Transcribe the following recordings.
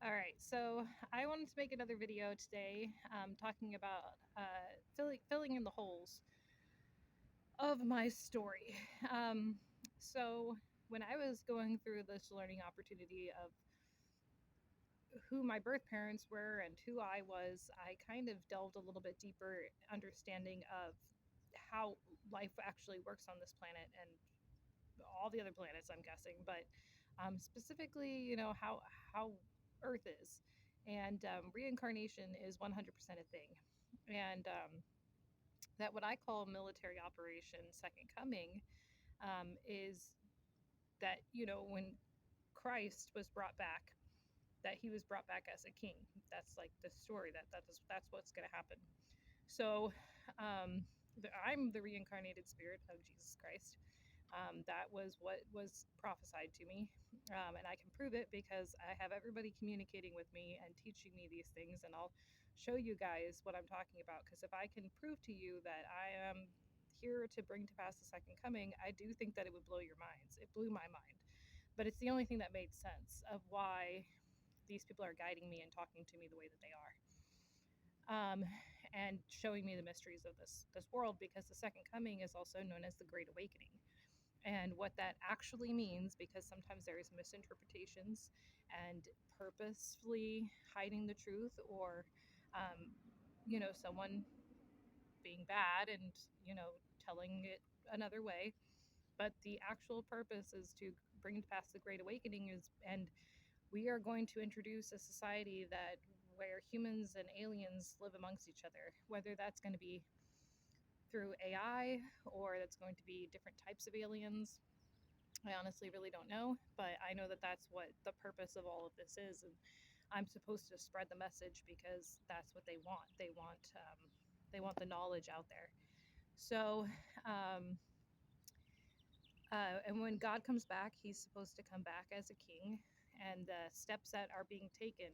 All right, so I wanted to make another video today talking about filling in the holes of my story. Um, so, when I was going through this learning opportunity of who my birth parents were and who I was, I kind of delved a little bit deeper understanding of how life actually works on this planet and all the other planets, I'm guessing, but specifically, how Earth is, and reincarnation is 100% a thing, and that what I call military operation Second Coming is that when Christ was brought back, that he was brought back as a king. That's like the story that's what's going to happen. So, I'm the reincarnated spirit of Jesus Christ. That was what was prophesied to me. And I can prove it because I have everybody communicating with me and teaching me these things. And I'll show you guys what I'm talking about. Because if I can prove to you that I am here to bring to pass the second coming, I do think that it would blow your minds. It blew my mind. But it's the only thing that made sense of why these people are guiding me and talking to me the way that they are. And showing me the mysteries of this world, because the second coming is also known as the Great Awakening, and what that actually means, because sometimes there is misinterpretations and purposefully hiding the truth, or someone being bad and telling it another way. But the actual purpose is to bring to pass the Great Awakening, and we are going to introduce a society that where humans and aliens live amongst each other, whether that's going to be through AI or that's going to be different types of aliens. I honestly really don't know, but I know that that's what the purpose of all of this is, and I'm supposed to spread the message because that's what they want. They want the knowledge out there. So, um, and when God comes back, He's supposed to come back as a king, and the steps that are being taken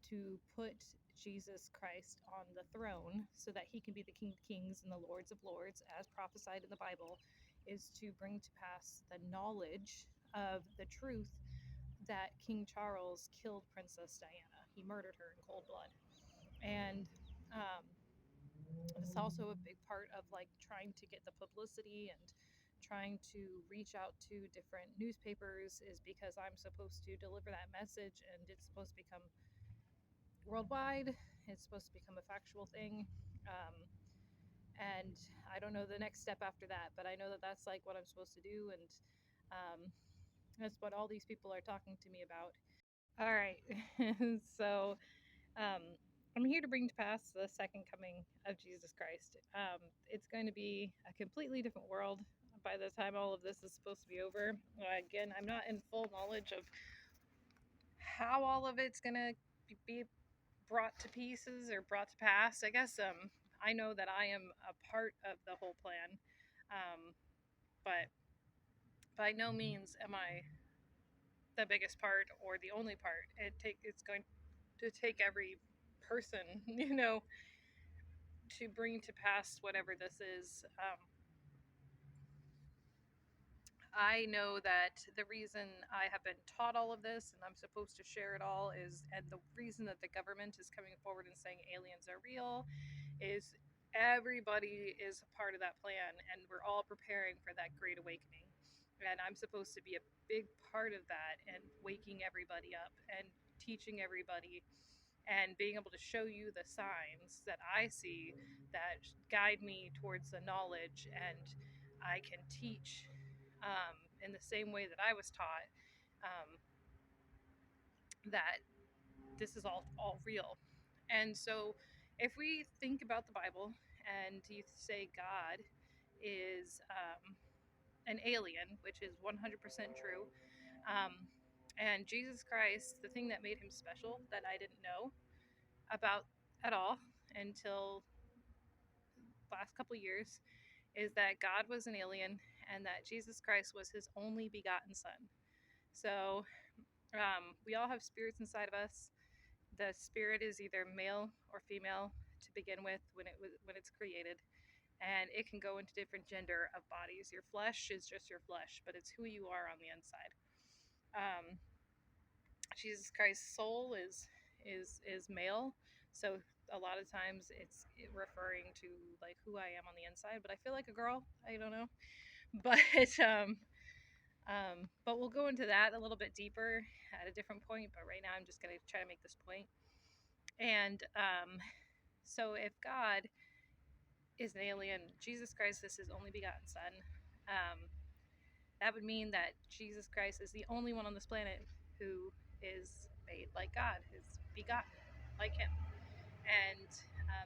to put Jesus Christ on the throne so that he can be the King of Kings and the Lords of Lords, as prophesied in the Bible, is to bring to pass the knowledge of the truth that King Charles killed Princess Diana. He murdered her in cold blood. And um, it's also a big part of like trying to get the publicity and trying to reach out to different newspapers, is because I'm supposed to deliver that message, and it's supposed to become worldwide. It's supposed to become a factual thing. Um, and I don't know the next step after that, but I know that that's like what I'm supposed to do. And um, that's what all these people are talking to me about. All right. So um, I'm here to bring to pass the second coming of Jesus Christ. It's going to be a completely different world by the time all of this is supposed to be over. Again, I'm not in full knowledge of how all of it's going to be brought to pieces or brought to pass. I guess I know that I am a part of the whole plan, but by no means am I the biggest part or the only part. It's going to take every person, to bring to pass whatever this is. I know that the reason I have been taught all of this and I'm supposed to share it all and the reason that the government is coming forward and saying aliens are real, is everybody is a part of that plan, and we're all preparing for that great awakening. And I'm supposed to be a big part of that, and waking everybody up and teaching everybody and being able to show you the signs that I see that guide me towards the knowledge, and I can teach in the same way that I was taught, um, that this is all real. And so if we think about the Bible and you say God is an alien, which is 100% true, um, and Jesus Christ, the thing that made him special that I didn't know about at all until last couple years, is that God was an alien and that Jesus Christ was his only begotten son. So we all have spirits inside of us. The spirit is either male or female to begin with when it's created, and it can go into different gender of bodies. Your flesh is just your flesh, but it's who you are on the inside. Um, Jesus Christ's soul is male, so a lot of times it's referring to like who I am on the inside. But I feel like a girl. I don't know, but but we'll go into that a little bit deeper at a different point. But right now, I'm just gonna try to make this point. And so, if God is an alien, Jesus Christ is His only begotten Son. Um, that would mean that Jesus Christ is the only one on this planet who is made like God, is begotten like Him. And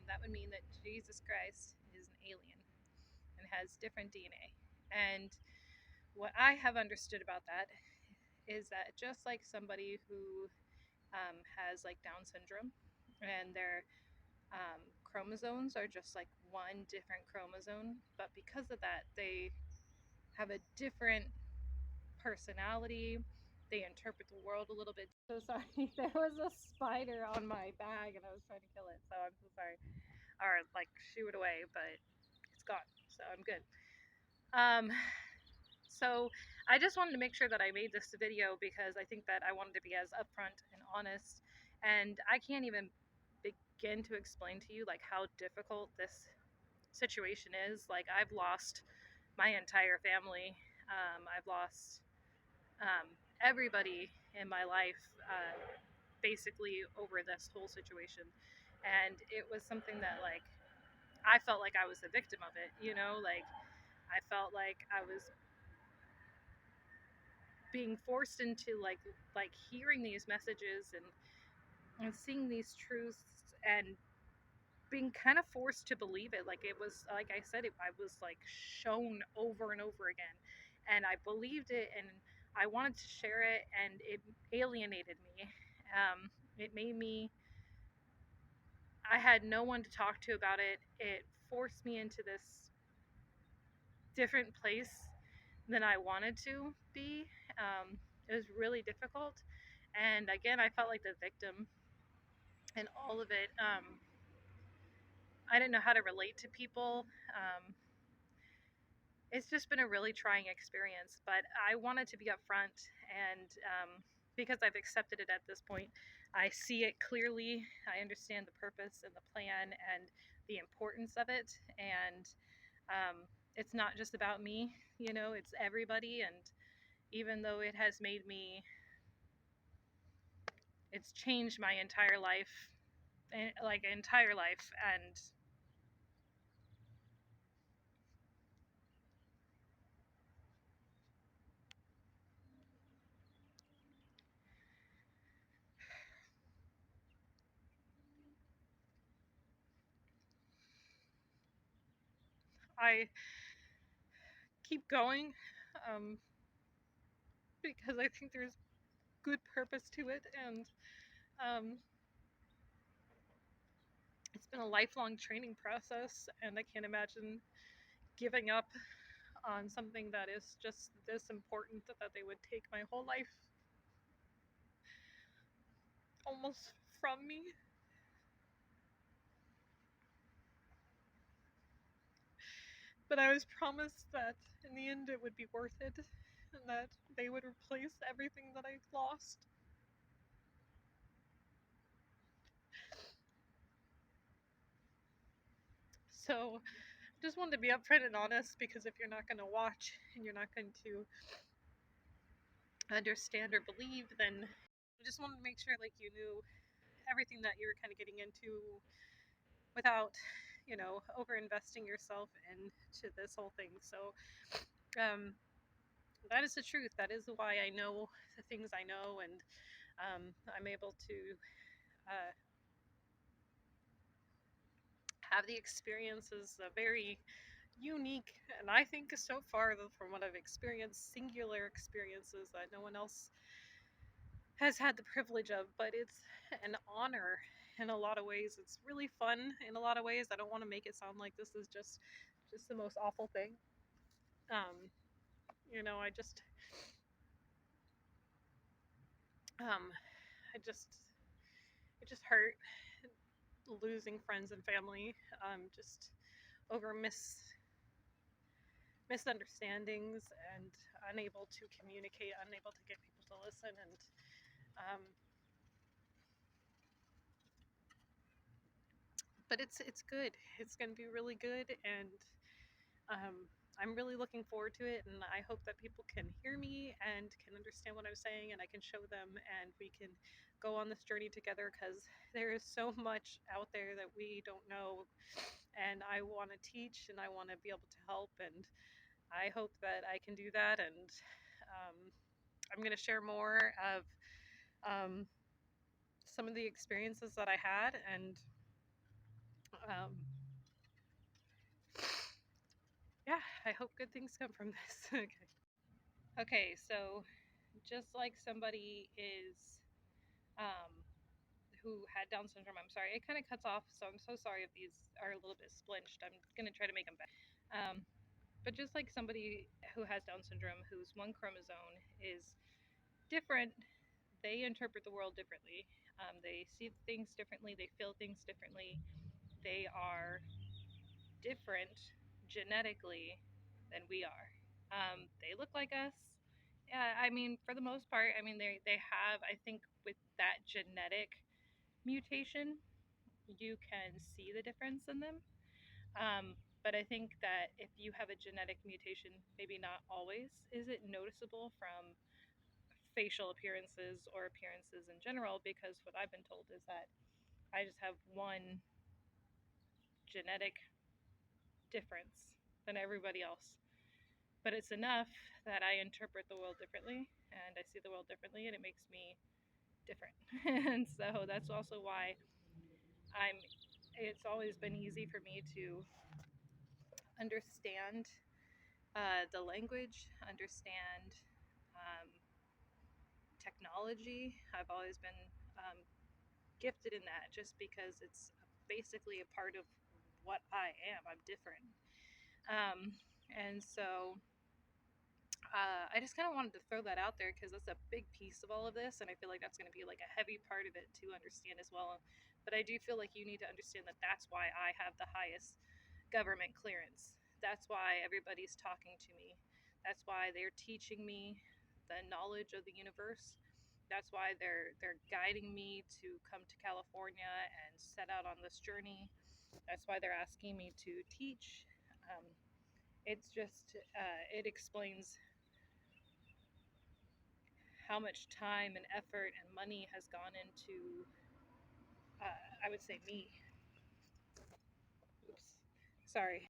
that would mean that Jesus Christ is an alien and has different DNA. And what I have understood about that is that just like somebody who has like Down syndrome and their chromosomes are just like one different chromosome, but because of that, they have a different personality. They interpret the world a little bit. So sorry, there was a spider on my bag and I was trying to kill it, so I'm so sorry. Or like shoo it away, but it's gone, so I'm good. So I just wanted to make sure that I made this video because I think that I wanted to be as upfront and honest, and I can't even begin to explain to you like how difficult this situation is. Like I've lost my entire family. I've lost um, everybody in my life basically over this whole situation, and it was something that like I felt like I was the victim of it, you know, like I felt like I was being forced into like hearing these messages and seeing these truths and being kind of forced to believe it. Like it was, like I said, I was like shown over and over again, and I believed it, and I wanted to share it, and it alienated me. It made me. I had no one to talk to about it. It forced me into this different place than I wanted to be. It was really difficult, and again, I felt like the victim in all of it. I didn't know how to relate to people. It's just been a really trying experience, but I wanted to be upfront, and because I've accepted it at this point, I see it clearly. I understand the purpose and the plan and the importance of it, and it's not just about me, you know, it's everybody. And even though it has made me, it's changed my entire life, like entire life, and I keep going um, because I think there's good purpose to it, and um, it's been a lifelong training process, and I can't imagine giving up on something that is just this important that they would take my whole life almost from me. But I was promised that in the end it would be worth it, and that they would replace everything that I lost. So just wanted to be upfront and honest, because if you're not going to watch and you're not going to understand or believe, then I just wanted to make sure like you knew everything that you're kind of getting into without, you know, over investing yourself into this whole thing. So um, that is the truth. That is why I know the things I know, and I'm able to uh, have the experiences, the very unique, and I think so far from what I've experienced, singular experiences that no one else has had the privilege of. But it's an honor in a lot of ways. It's really fun in a lot of ways. I don't want to make it sound like this is just the most awful thing. um you know, um I just it just hurt losing friends and family, just over misunderstandings, and unable to communicate, unable to get people to listen. And but it's good. It's going to be really good, and I'm really looking forward to it. And I hope that people can hear me and can understand what I'm saying, and I can show them, and we can go on this journey together, because there is so much out there that we don't know, and I want to teach and I want to be able to help, and I hope that I can do that. And um, I'm going to share more of um, some of the experiences that I had, and um, yeah, I hope good things come from this. Okay. Okay, so just like somebody is um, who had Down syndrome, I'm sorry, it kind of cuts off, so I'm so sorry if these are a little bit splinched. I'm going to try to make them better. But just like somebody who has Down syndrome, whose one chromosome is different, they interpret the world differently. They see things differently, they feel things differently. They are different genetically than we are. They look like us. Yeah, I mean, for the most part, I mean, they have, I think, with that genetic mutation, you can see the difference in them. But I think that if you have a genetic mutation, maybe not always is it noticeable from facial appearances or appearances in general, because what I've been told is that I just have one genetic difference than everybody else. But it's enough that I interpret the world differently and I see the world differently, and it makes me different. And so that's also why I'm it's always been easy for me to understand the language, understand um, technology. I've always been um, gifted in that, just because it's basically a part of what I am. I'm different. Um, and so I just kind of wanted to throw that out there, because that's a big piece of all of this, and I feel like that's going to be like a heavy part of it to understand as well. But I do feel like you need to understand that that's why I have the highest government clearance. That's why everybody's talking to me. That's why they're teaching me the knowledge of the universe. That's why they're guiding me to come to California and set out on this journey. That's why they're asking me to teach. Um, it's just it explains how much time and effort and money has gone into, I would say, me. Oops. Sorry.